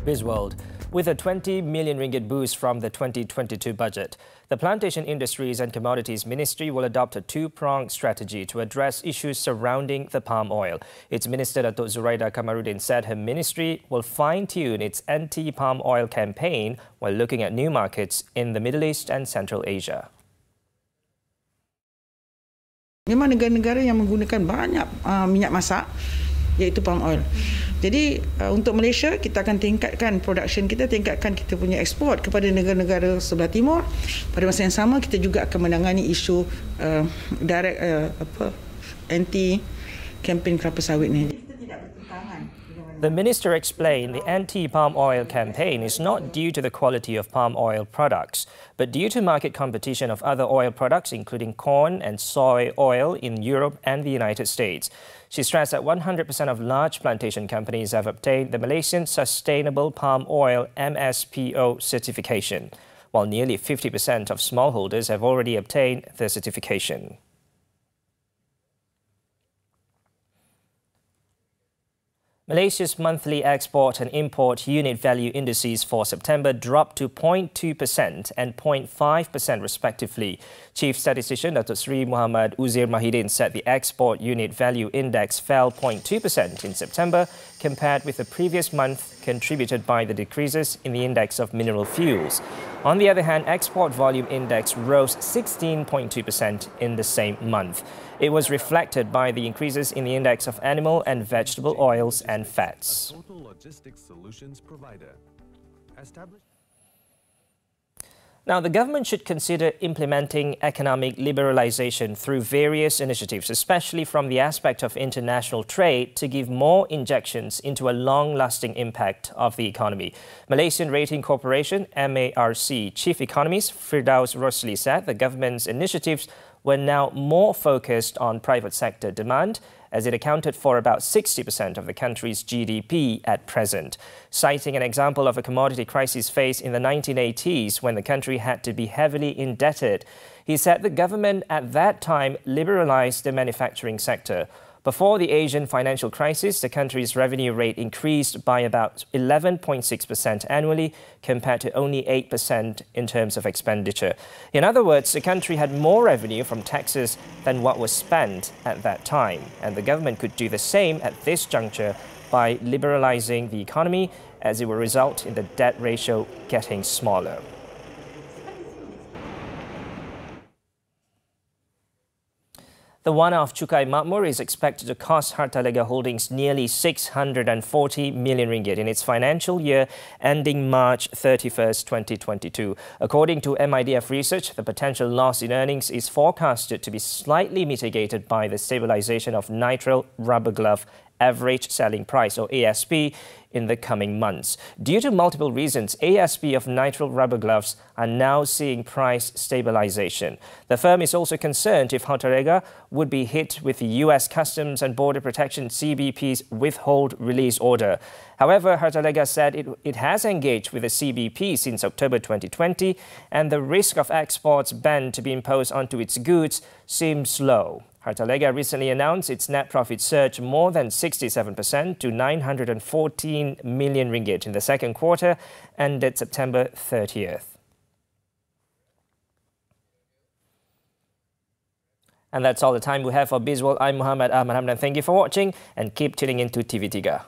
Bizworld. With a 20 million ringgit boost from the 2022 budget, the Plantation Industries and Commodities Ministry will adopt a two-pronged strategy to address issues surrounding the palm oil. Its Minister Datuk Zuraida Kamaruddin said her ministry will fine-tune its anti-palm oil campaign while looking at new markets in the Middle East and Central Asia. Memang negara-negara yang menggunakan banyak minyak masak, iaitu palm oil. Jadi untuk Malaysia, kita akan tingkatkan production kita, tingkatkan kita punya ekspor kepada negara-negara sebelah timur. Pada masa yang sama, kita juga akan menangani isu anti-campaign kelapa sawit ni. The minister explained the anti-palm oil campaign is not due to the quality of palm oil products, but due to market competition of other oil products, including corn and soy oil in Europe and the United States. She stressed that 100% of large plantation companies have obtained the Malaysian Sustainable Palm Oil MSPO certification, while nearly 50% of smallholders have already obtained the certification. Malaysia's monthly export and import unit value indices for September dropped to 0.2% and 0.5% respectively. Chief Statistician Dr. Sri Muhammad Uzir Mahidin said the export unit value index fell 0.2% in September compared with the previous month, contributed by the decreases in the index of mineral fuels. On the other hand, export volume index rose 16.2% in the same month. It was reflected by the increases in the index of animal and vegetable oils and fats. Now, the government should consider implementing economic liberalisation through various initiatives, especially from the aspect of international trade, to give more injections into a long-lasting impact of the economy. Malaysian Rating Corporation, MARC, Chief Economist Firdaus Rosli said the government's initiatives were now more focused on private sector demand, as it accounted for about 60% of the country's GDP at present. Citing an example of a commodity crisis faced in the 1980s when the country had to be heavily indebted, he said the government at that time liberalised the manufacturing sector. Before the Asian financial crisis, the country's revenue rate increased by about 11.6% annually, compared to only 8% in terms of expenditure. In other words, the country had more revenue from taxes than what was spent at that time, and the government could do the same at this juncture by liberalising the economy, as it will result in the debt ratio getting smaller. The one-off Cukai Makmur is expected to cost Hartalega Holdings nearly 640 million ringgit in its financial year ending March 31st, 2022. According to MIDF research, the potential loss in earnings is forecasted to be slightly mitigated by the stabilisation of nitrile rubber glove average selling price, or ASP, in the coming months. Due to multiple reasons, ASP of nitrile rubber gloves are now seeing price stabilization. The firm is also concerned if Hartalega would be hit with the US Customs and Border Protection CBP's withhold release order. However, Hartalega said it has engaged with the CBP since October 2020, and the risk of exports ban to be imposed onto its goods seems low. Hartalega recently announced its net profit surged more than 67% to 914 million ringgit in the second quarter, ended September 30th. And that's all the time we have for Bizworld. I'm Muhammed, Ahmad, Hamdan. Thank you for watching and keep tuning into TV3.